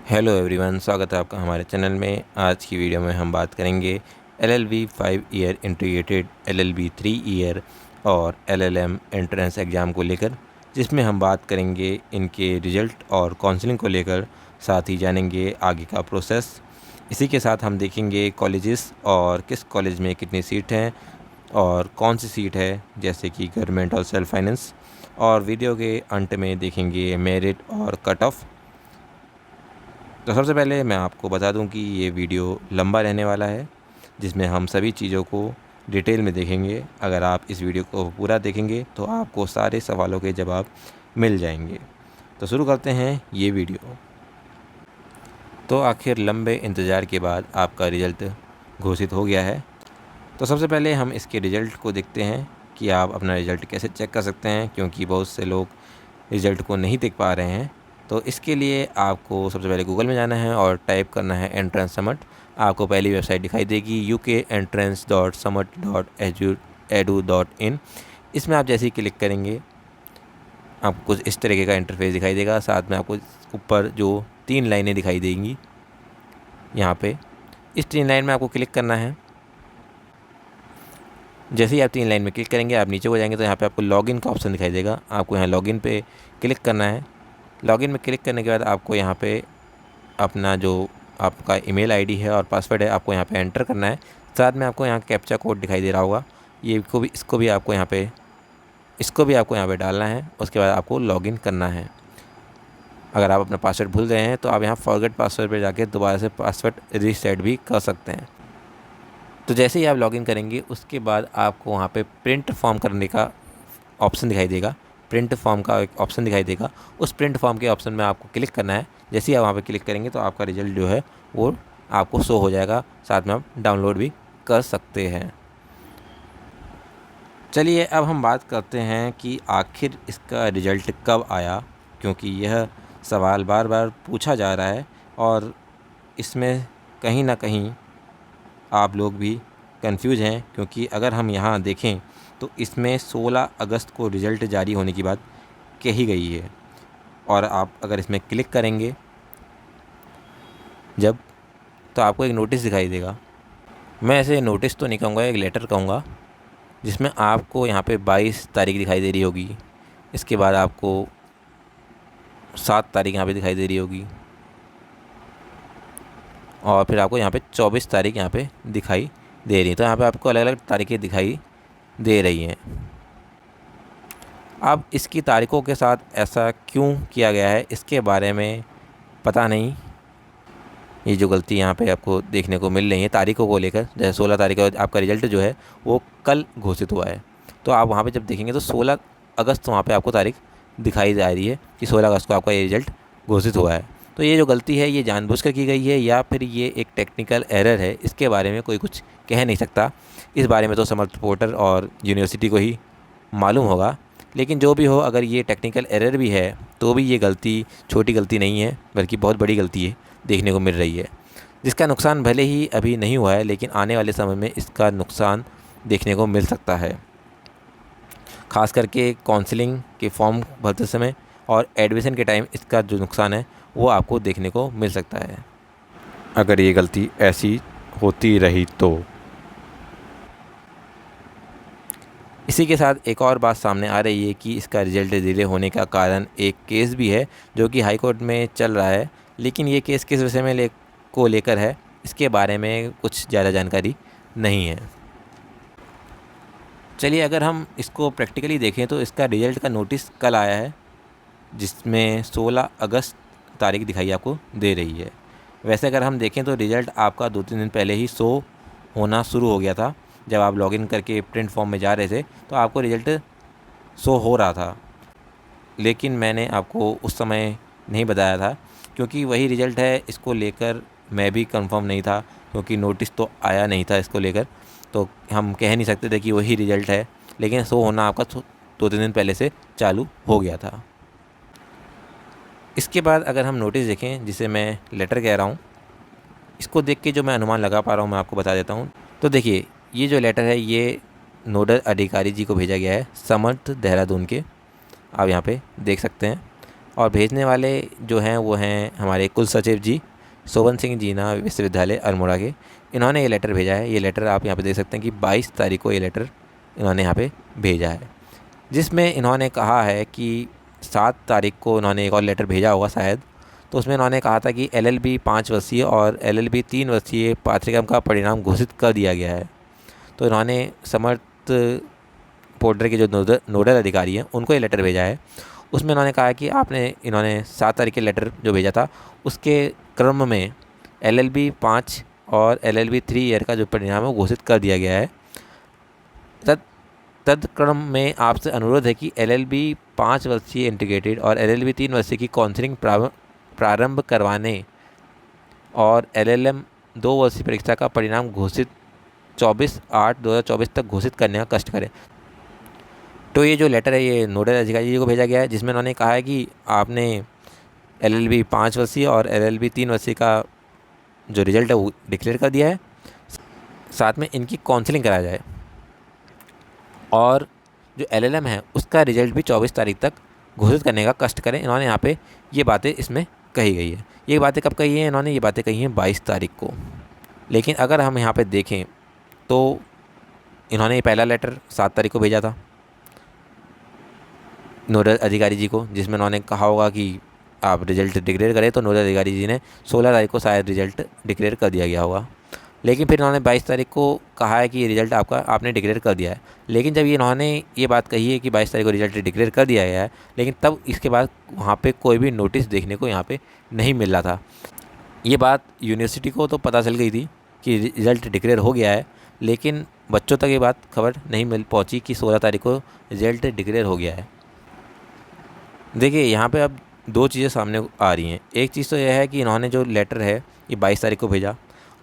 Hello everyone, स्वागत है आपका हमारे चैनल में। आज की वीडियो में हम बात करेंगे LLB 5 year integrated, LLB 3 year और एलएलएम एंट्रेंस एग्ज़ाम को लेकर, जिसमें हम बात करेंगे इनके रिज़ल्ट और काउंसलिंग को लेकर, साथ ही जानेंगे आगे का प्रोसेस। इसी के साथ हम देखेंगे कॉलेजेस और किस कॉलेज में कितनी सीट हैं और कौन सी सीट है, जैसे कि गवर्नमेंट और सेल्फ फाइनेंस। और वीडियो के अंत में देखेंगे मेरिट और कट ऑफ। तो सबसे पहले मैं आपको बता दूं कि ये वीडियो लंबा रहने वाला है, जिसमें हम सभी चीज़ों को डिटेल में देखेंगे। अगर आप इस वीडियो को पूरा देखेंगे तो आपको सारे सवालों के जवाब मिल जाएंगे। तो शुरू करते हैं ये वीडियो। तो आखिर लंबे इंतज़ार के बाद आपका रिज़ल्ट घोषित हो गया है। तो सबसे पहले हम इसके रिज़ल्ट को देखते हैं कि आप अपना रिज़ल्ट कैसे चेक कर सकते हैं, क्योंकि बहुत से लोग रिज़ल्ट को नहीं देख पा रहे हैं। तो इसके लिए आपको सबसे पहले गूगल में जाना है और टाइप करना है एंट्रेंस समट। आपको पहली वेबसाइट दिखाई देगी ukentrance.summit.edu.in। इसमें आप जैसे ही क्लिक करेंगे आपको कुछ इस तरीके का इंटरफेस दिखाई देगा। साथ में आपको ऊपर जो 3 लाइनें दिखाई देंगी, यहाँ पे इस 3 लाइन में आपको क्लिक करना है। जैसे ही आप 3 लाइन में क्लिक करेंगे आप नीचे को जाएंगे तो यहाँ पे आपको लॉगिन का ऑप्शन दिखाई देगा। आपको यहाँ लॉगिन पे क्लिक करना है। लॉगिन में क्लिक करने के बाद आपको यहाँ पे अपना जो आपका ईमेल आईडी है और पासवर्ड है आपको यहाँ पे एंटर करना है। साथ में आपको यहाँ कैप्चा कोड दिखाई दे रहा होगा, इसको भी आपको यहाँ पे डालना है। उसके बाद आपको लॉगिन करना है। अगर आप अपना पासवर्ड भूल गए हैं तो आप यहाँ फॉरगेट पासवर्ड पर जाके दोबारा से पासवर्ड रीसेट भी कर सकते हैं। तो जैसे ही आप लॉगिन करेंगे उसके बाद आपको वहाँ पे प्रिंट फॉर्म करने का ऑप्शन दिखाई देगा। प्रिंट फॉर्म का एक ऑप्शन दिखाई देगा। उस प्रिंट फॉर्म के ऑप्शन में आपको क्लिक करना है। जैसे ही आप वहाँ पे क्लिक करेंगे तो आपका रिज़ल्ट जो है वो आपको शो हो जाएगा। साथ में आप डाउनलोड भी कर सकते हैं। चलिए अब हम बात करते हैं कि आखिर इसका रिज़ल्ट कब आया, क्योंकि यह सवाल बार बार पूछा जा रहा है और इसमें कहीं ना कहीं आप लोग भी कंफ्यूज हैं। क्योंकि अगर हम यहाँ देखें तो इसमें 16 अगस्त को रिज़ल्ट जारी होने की बात कही गई है। और आप अगर इसमें क्लिक करेंगे जब, तो आपको एक नोटिस दिखाई देगा। मैं ऐसे नोटिस तो नहीं कहूँगा, एक लेटर कहूँगा, जिसमें आपको यहाँ पे 22 तारीख दिखाई दे रही होगी। इसके बाद आपको 7 तारीख यहाँ पे दिखाई दे रही होगी और फिर आपको यहाँ पे 24 तारीख यहाँ पे दिखाई दे रही है। तो यहाँ पे आपको अलग अलग तारीखें दिखाई दे रही हैं। अब इसकी तारीखों के साथ ऐसा क्यों किया गया है इसके बारे में पता नहीं। ये जो गलती यहाँ पे आपको देखने को मिल रही है तारीखों को लेकर, जैसे 16 तारीख को आपका रिज़ल्ट जो है वो कल घोषित हुआ है, तो आप वहाँ पे जब देखेंगे तो 16 अगस्त वहाँ पे आपको तारीख दिखाई जा रही है कि 16 अगस्त को आपका ये रिज़ल्ट घोषित हुआ है। तो ये जो गलती है ये जानबूझकर की गई है या फिर ये एक टेक्निकल एरर है, इसके बारे में कोई कुछ कह नहीं सकता। इस बारे में तो समर्थ पोर्टल और यूनिवर्सिटी को ही मालूम होगा। लेकिन जो भी हो, अगर ये टेक्निकल एरर भी है तो भी ये गलती छोटी गलती नहीं है, बल्कि बहुत बड़ी गलती है देखने को मिल रही है, जिसका नुकसान भले ही अभी नहीं हुआ है लेकिन आने वाले समय में इसका नुकसान देखने को मिल सकता है। ख़ास करके काउंसलिंग के फॉर्म भरते समय और एडमिशन के टाइम इसका जो नुकसान है वो आपको देखने को मिल सकता है, अगर ये गलती ऐसी होती रही तो। इसी के साथ एक और बात सामने आ रही है कि इसका रिज़ल्ट डिले होने का कारण एक केस भी है जो कि हाई कोर्ट में चल रहा है। लेकिन ये केस किस विषय में लेकर है इसके बारे में कुछ ज़्यादा जानकारी नहीं है। चलिए अगर हम इसको प्रैक्टिकली देखें तो इसका रिज़ल्ट का नोटिस कल आया है, जिसमें 16 अगस्त तारीख दिखाई आपको दे रही है। वैसे अगर हम देखें तो रिज़ल्ट आपका 2-3 दिन पहले ही शो होना शुरू हो गया था। जब आप लॉगिन करके प्रिंट फॉर्म में जा रहे थे तो आपको रिज़ल्ट शो हो रहा था, लेकिन मैंने आपको उस समय नहीं बताया था क्योंकि वही रिज़ल्ट है। इसको लेकर मैं भी कंफर्म नहीं था क्योंकि नोटिस तो आया नहीं था इसको लेकर, तो हम कह नहीं सकते थे कि वही रिज़ल्ट है। लेकिन शो होना आपका 2-3 दिन पहले से चालू हो गया था। इसके बाद अगर हम नोटिस देखें, जिसे मैं लेटर कह रहा हूँ, इसको देख के जो मैं अनुमान लगा पा रहा हूँ मैं आपको बता देता हूँ। तो देखिए ये जो लेटर है ये नोडल अधिकारी जी को भेजा गया है, समर्थ देहरादून के। आप यहाँ पे देख सकते हैं। और भेजने वाले जो हैं वो हैं हमारे कुल सचिव जी शोभन सिंह जीना विश्वविद्यालय अल्मोड़ा के। इन्होंने ये लेटर भेजा है। ये लेटर आप यहाँ पे देख सकते हैं कि 22 तारीख को ये लेटर इन्होंने यहाँ पे भेजा है, जिसमें इन्होंने कहा है कि 7 तारीख को इन्होंने एक और लेटर भेजा होगा शायद। तो उसमें इन्होंने कहा था कि LLB 5 वर्षीय और LLB 3 वर्षीय पाठ्यक्रम का परिणाम घोषित कर दिया गया है। तो इन्होंने समर्थ पोर्टल के जो नोडल अधिकारी हैं उनको ये लेटर भेजा है। उसमें इन्होंने कहा कि इन्होंने 7 तारीख के लेटर जो भेजा था उसके क्रम में LLB 5 और LLB 3 ईयर का जो परिणाम है वो घोषित कर दिया गया है। तत्क्रम में आपसे अनुरोध है कि LLB 5 वर्षीय इंटीग्रेटेड और LLB 3 वर्षीय की काउंसलिंग प्रारंभ करवाने और LLM 2 वर्षीय परीक्षा का परिणाम घोषित 24/8/2024 तक घोषित करने का कष्ट करें। तो ये जो लेटर है ये नोडल अधिकारी जी को भेजा गया है, जिसमें उन्होंने कहा है कि आपने LLB 5 वर्षीय और LLB 3 वर्षीय का जो रिज़ल्ट है वो डिक्लेयर कर दिया है, साथ में इनकी काउंसलिंग कराया जाए और जो LLM है उसका रिज़ल्ट भी 24 तारीख तक घोषित करने का कष्ट करें। इन्होंने यहाँ पे ये बातें इसमें कही गई है। ये बातें कब कही हैं? इन्होंने ये बातें कही हैं 22 तारीख को। लेकिन अगर हम यहाँ पे देखें तो इन्होंने ये पहला लेटर 7 तारीख को भेजा था नोडल अधिकारी जी को, जिसमें उन्होंने कहा होगा कि आप रिज़ल्ट डिक्लेयर करें। तो नोडल अधिकारी जी ने 16 तारीख को शायद रिज़ल्ट डिक्लेयर कर दिया गया होगा। लेकिन फिर इन्होंने 22 तारीख को कहा है कि ये रिज़ल्ट आपने डिक्लेयर कर दिया है। लेकिन जब इन्होंने ये बात कही है कि 22 तारीख को रिज़ल्ट डिक्लेयर कर दिया गया है, लेकिन तब इसके बाद वहाँ पे कोई भी नोटिस देखने को यहाँ पे नहीं मिल रहा था। ये बात यूनिवर्सिटी को तो पता चल गई थी कि रिज़ल्ट डिक्लेयर हो गया है, लेकिन बच्चों तक ये बात खबर नहीं मिल पहुँची कि 16 तारीख को रिज़ल्ट डिक्लेयर हो गया है। देखिए यहाँ पे अब 2 चीज़ें सामने आ रही हैं। एक चीज़ तो यह है कि इन्होंने जो लेटर है ये 22 तारीख को भेजा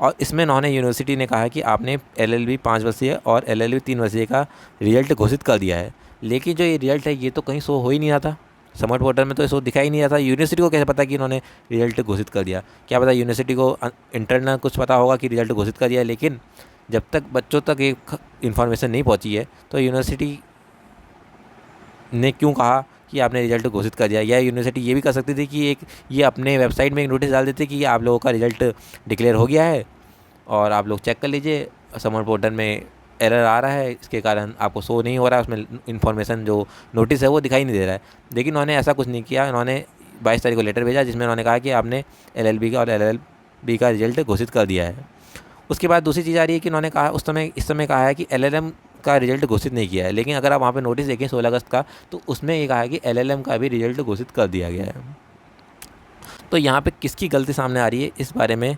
और इसमें इन्होंने यूनिवर्सिटी ने कहा है कि आपने LLB 5 वर्षीय और LLB 3 वर्षीय का रिज़ल्ट घोषित कर दिया है। लेकिन जो ये रिज़ल्ट है ये तो कहीं शो हो ही नहीं रहा था, समर्थ पोर्टल में तो शो दिखाई नहीं रहा था। यूनिवर्सिटी को कैसे पता कि इन्होंने रिज़ल्ट घोषित कर दिया? क्या पता यूनिवर्सिटी को इंटरनल कुछ पता होगा कि रिज़ल्ट घोषित कर दिया, लेकिन जब तक बच्चों तक एक इन्फॉर्मेशन नहीं पहुँची है तो यूनिवर्सिटी ने क्यों कहा कि आपने रिज़ल्ट घोषित कर दिया? या यूनिवर्सिटी ये भी कर सकती थी कि ये अपने वेबसाइट में एक नोटिस डाल देते कि आप लोगों का रिज़ल्ट डिक्लेयर हो गया है और आप लोग चेक कर लीजिए, समर पोर्टल में एरर आ रहा है, इसके कारण आपको शो नहीं हो रहा है, उसमें इन्फॉर्मेशन जो नोटिस है वो दिखाई नहीं दे रहा है। लेकिन उन्होंने ऐसा कुछ नहीं किया। इन्होंने 22 तारीख को लेटर भेजा जिसमें उन्होंने कहा कि आपने LLB का और LLB का रिज़ल्ट घोषित कर दिया है। उसके बाद दूसरी चीज़ आ रही है कि इन्होंने कहा इस समय कहा है कि LLM का रिज़ल्ट घोषित नहीं किया है। लेकिन अगर आप वहाँ पे नोटिस देखें 16 अगस्त का, तो उसमें ये कहा है कि LLM का भी रिज़ल्ट घोषित कर दिया गया है। तो यहाँ पे किसकी गलती सामने आ रही है, इस बारे में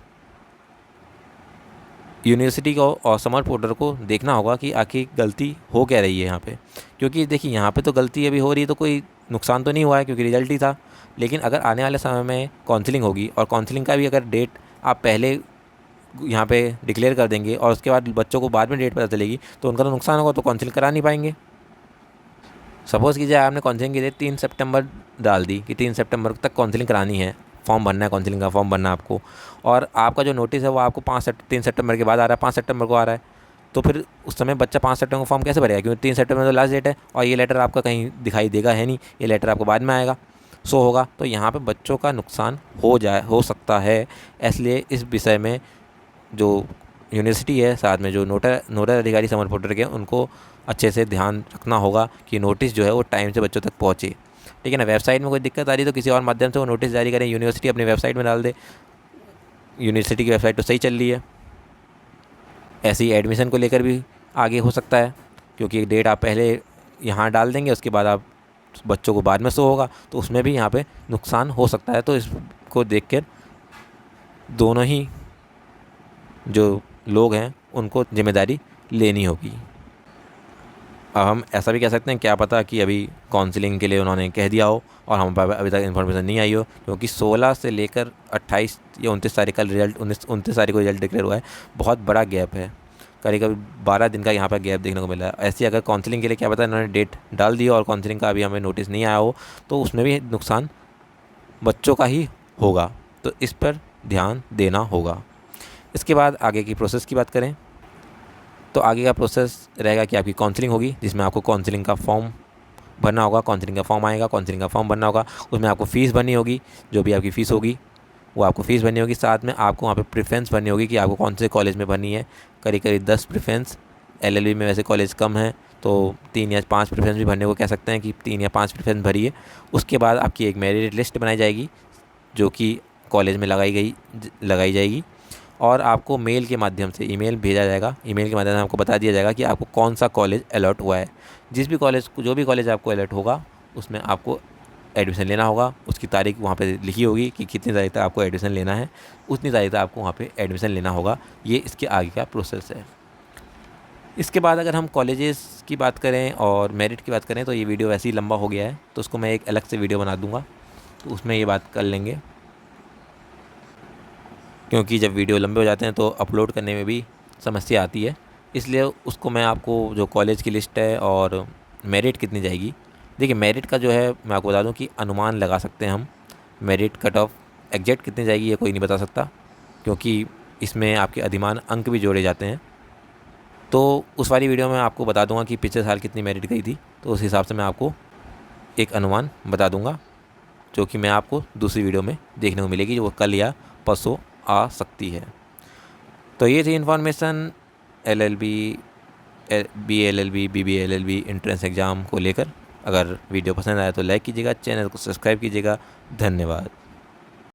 यूनिवर्सिटी को और समर्थ पोर्टल को देखना होगा कि आखिर गलती हो क्या रही है यहाँ पे। क्योंकि देखिए यहाँ पे तो गलती अभी हो रही है तो कोई नुकसान तो नहीं हुआ है क्योंकि रिज़ल्ट ही था। लेकिन अगर आने वाले समय में काउंसलिंग होगी और काउंसलिंग का भी अगर डेट आप पहले यहाँ पे डिक्लेयर कर देंगे और उसके बाद बच्चों को बाद में डेट पता चलेगी तो उनका तो नुकसान होगा, तो काउंसलिंग करा नहीं पाएंगे। सपोज़ कीजिए आपने काउंसलिंग की डेट 3 सितंबर डाल दी कि 3 सितंबर तक काउंसलिंग करानी है, फॉर्म भरना है, काउंसलिंग का फॉर्म भरना है आपको, और आपका जो नोटिस है वो आपको 3 सितंबर के बाद आ रहा है, 5 सितंबर को आ रहा है। तो फिर उस समय बच्चा 5 सितंबर को फॉर्म कैसे भरेगा? क्योंकि 3 सितंबर तो लास्ट डेट है और ये लेटर आपका कहीं दिखाई देगा है नहीं, ये लेटर आपको बाद में आएगा, शो होगा। तो यहाँ पे बच्चों का नुकसान हो सकता है। इसलिए इस विषय में जो यूनिवर्सिटी है, साथ में जो नोडल अधिकारी समर्थ पोर्टल के, उनको अच्छे से ध्यान रखना होगा कि नोटिस जो है वो टाइम से बच्चों तक पहुँचे। ठीक है ना? वेबसाइट में कोई दिक्कत आ रही है तो किसी और माध्यम से वो नोटिस जारी करें, यूनिवर्सिटी अपनी वेबसाइट में डाल दे। यूनिवर्सिटी की वेबसाइट तो सही चल रही है। ऐसे ही एडमिशन को लेकर भी आगे हो सकता है, क्योंकि डेट आप पहले यहाँ डाल देंगे, उसके बाद आप बच्चों को बाद में शो होगा, तो उसमें भी यहाँ पे नुकसान हो सकता है। तो इसको देख कर दोनों ही जो लोग हैं उनको जिम्मेदारी लेनी होगी। अब हम ऐसा भी कह सकते हैं, क्या पता कि अभी काउंसलिंग के लिए उन्होंने कह दिया हो और हम पर अभी तक इन्फॉर्मेशन नहीं आई हो, क्योंकि 16 से लेकर 28 या 29 तारीख का रिजल्ट 29 तारीख को रिजल्ट डिक्लेयर हुआ है। बहुत बड़ा गैप है, करीब 12 दिन का यहाँ पर गैप देखने को मिला है। ऐसी अगर काउंसलिंग के लिए क्या पता इन्होंने डेट डाल दी और काउंसलिंग का अभी हमें नोटिस नहीं आया हो, तो उसमें भी नुकसान बच्चों का ही होगा। तो इस पर ध्यान देना होगा। इसके बाद आगे की प्रोसेस की बात करें तो आगे का प्रोसेस रहेगा कि आपकी काउंसलिंग होगी, जिसमें आपको काउंसलिंग का फॉर्म भरना होगा, काउंसलिंग का फॉर्म आएगा, काउंसलिंग का फॉर्म भरना होगा, उसमें आपको फ़ीस भरनी होगी, जो भी आपकी फ़ीस होगी वो आपको फ़ीस भरनी होगी। साथ में आपको वहाँ पे प्रेफरेंस भरनी होगी कि आपको कौन से कॉलेज में भरनी है। करीब करीब 10 प्रेफरेंस, एलएलबी में वैसे कॉलेज कम है तो 3 या 5 प्रेफरेंस भी भरने को कह सकते हैं कि 3 या 5 प्रेफरेंस भरिए। उसके बाद आपकी एक मेरिट लिस्ट बनाई जाएगी जो कि कॉलेज में लगाई जाएगी और आपको मेल के माध्यम से ईमेल भेजा जाएगा। ईमेल के माध्यम से आपको बता दिया जाएगा कि आपको कौन सा कॉलेज अलॉट हुआ है। जो भी कॉलेज आपको अलॉट होगा उसमें आपको एडमिशन लेना होगा। उसकी तारीख वहाँ पे लिखी होगी कि कितनी तारीख तक आपको एडमिशन लेना है, उतनी तारीख तक आपको वहाँ पे एडमिशन लेना होगा। ये इसके आगे का प्रोसेस है। इसके बाद अगर हम कॉलेजेस की बात करें और मेरिट की बात करें तो ये वीडियो वैसे ही लंबा हो गया है, तो उसको मैं एक अलग से वीडियो बना दूँगा, तो उसमें ये बात कर लेंगे, क्योंकि जब वीडियो लंबे हो जाते हैं तो अपलोड करने में भी समस्या आती है। इसलिए उसको मैं आपको जो कॉलेज की लिस्ट है और मेरिट कितनी जाएगी, देखिए मेरिट का जो है मैं आपको बता दूं कि अनुमान लगा सकते हैं हम। मेरिट कट ऑफ एग्जैक्ट कितनी जाएगी ये कोई नहीं बता सकता, क्योंकि इसमें आपके अधिमान अंक भी जोड़े जाते हैं। तो उस वाली वीडियो में आपको बता दूंगा कि पिछले साल कितनी मेरिट गई थी, तो उस हिसाब से मैं आपको एक अनुमान बता दूंगा, जो कि मैं आपको दूसरी वीडियो में देखने को मिलेगी, जो वो कल या परसों आ सकती है। तो ये थी information LLB, BLLB, BBLLB entrance exam को लेकर। अगर वीडियो पसंद आया तो लाइक कीजिएगा, चैनल को सब्सक्राइब कीजिएगा। धन्यवाद।